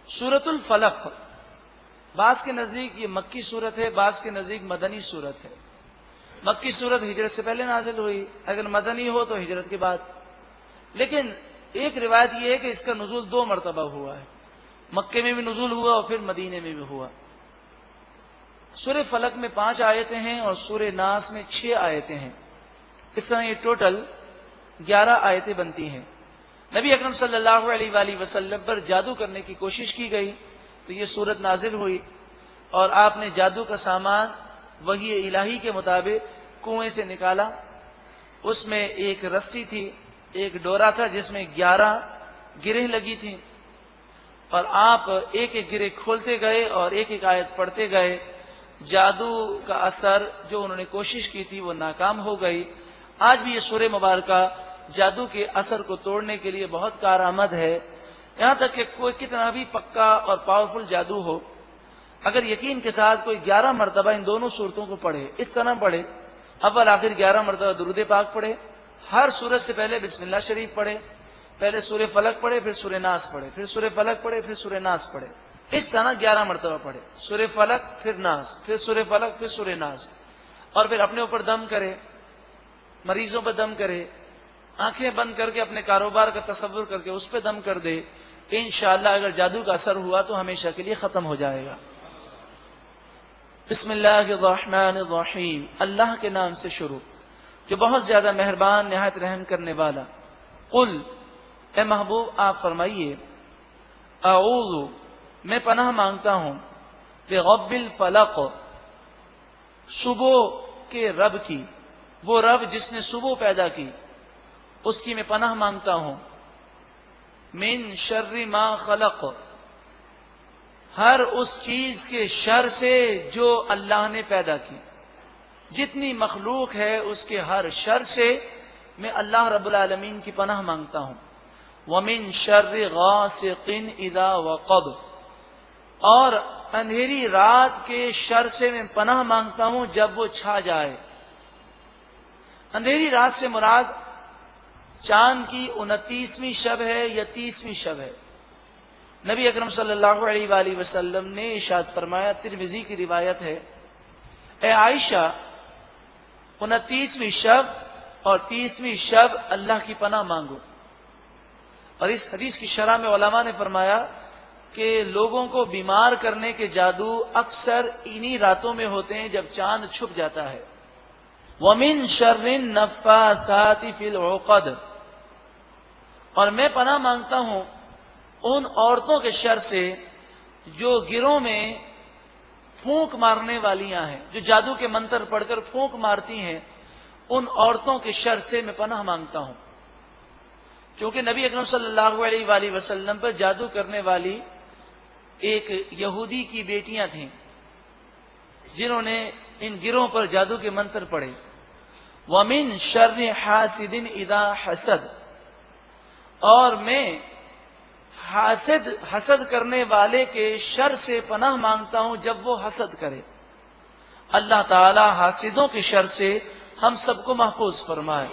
سورۃ الفلق بعض کے نزدیک یہ مکی صورت ہے، بعض کے نزدیک مدنی صورت ہے۔ مکی صورت ہجرت سے پہلے نازل ہوئی، اگر مدنی ہو تو ہجرت کے بعد۔ لیکن ایک روایت یہ ہے کہ اس کا نزول 2 مرتبہ ہوا ہے، مکے میں بھی نزول ہوا اور پھر مدینے میں بھی ہوا۔ سورہ فلق میں 5 آیتیں ہیں اور سورہ ناس میں 6 آیتیں ہیں، اس طرح یہ ٹوٹل 11 آیتیں بنتی ہیں۔ نبی اکرم صلی اللہ علیہ وآلہ وسلم پر جادو کرنے کی کوشش کی گئی تو یہ صورت نازل ہوئی، اور آپ نے جادو کا سامان وحی الہی کے مطابق کنویں سے نکالا۔ اس میں ایک رسی تھی، ایک ڈورا تھا جس میں 11 گرہ لگی تھیں، اور آپ ایک ایک گرہ کھولتے گئے اور ایک ایک آیت پڑھتے گئے۔ جادو کا اثر جو انہوں نے کوشش کی تھی وہ ناکام ہو گئی۔ آج بھی یہ سورہ مبارکہ جادو کے اثر کو توڑنے کے لیے بہت کارآمد ہے، یہاں تک کہ کوئی کتنا بھی پکا اور پاورفل جادو ہو، اگر یقین کے ساتھ کوئی 11 مرتبہ ان دونوں صورتوں کو پڑھے، اس طرح پڑھے، اول آخر 11 مرتبہ درود پاک پڑھے، ہر سورت سے پہلے بسم اللہ شریف پڑھے، پہلے سورہ فلق پڑھے، پھر سورہ ناس پڑھے، پھر سورہ فلق پڑھے، پھر سورہ ناس پڑھے، اس طرح 11 مرتبہ پڑھے، سورہ فلق پھر ناس، پھر سورہ فلق پھر سورہ ناس، اور پھر اپنے اوپر دم کرے، مریضوں پر دم کرے، آنکھیں بند کر کے اپنے کاروبار کا تصور کر کے اس پہ دم کر دے، انشاءاللہ اگر جادو کا اثر ہوا تو ہمیشہ کے لیے ختم ہو جائے گا۔ بسم اللہ الرحمن الرحیم، اللہ کے نام سے شروع جو بہت زیادہ مہربان نہایت رحم کرنے والا۔ قل، اے محبوب آپ فرمائیے، اعوذ، میں پناہ مانگتا ہوں، برب الفلق، صبح کے رب کی، وہ رب جس نے صبح پیدا کی اس کی میں پناہ مانگتا ہوں، من شر ما خلق، ہر اس چیز کے شر سے جو اللہ نے پیدا کی، جتنی مخلوق ہے اس کے ہر شر سے میں اللہ رب العالمین کی پناہ مانگتا ہوں، ومن شر غاسق اذا وقب، اور اندھیری رات کے شر سے میں پناہ مانگتا ہوں جب وہ چھا جائے۔ اندھیری رات سے مراد چاند کی 29ویں شب ہے یا 30ویں شب ہے۔ نبی اکرم صلی اللہ علیہ وآلہ وسلم نے ارشاد فرمایا، ترمذی کی روایت ہے، اے عائشہ، 29ویں شب اور 30ویں شب اللہ کی پناہ مانگو۔ اور اس حدیث کی شرح میں علماء نے فرمایا کہ لوگوں کو بیمار کرنے کے جادو اکثر انہی راتوں میں ہوتے ہیں جب چاند چھپ جاتا ہے۔ وَمِن شَرِّ النَّفَّاثَاتِ فِي الْعُقَدِ، اور میں پناہ مانگتا ہوں ان عورتوں کے شر سے جو گروں میں پھونک مارنے والیاں ہیں، جو جادو کے منتر پڑھ کر پھونک مارتی ہیں، ان عورتوں کے شر سے میں پناہ مانگتا ہوں، کیونکہ نبی اکرم صلی اللہ علیہ وآلہ وسلم پر جادو کرنے والی ایک یہودی کی بیٹیاں تھیں جنہوں نے ان گروہ پر جادو کے منتر پڑھے۔ وَمِن شَرِّ حَاسِدٍ اِذَا حَسَدَ، اور میں حسد کرنے والے کے شر سے پناہ مانگتا ہوں جب وہ حسد کرے۔ اللہ تعالی حاسدوں کے شر سے ہم سب کو محفوظ فرمائے۔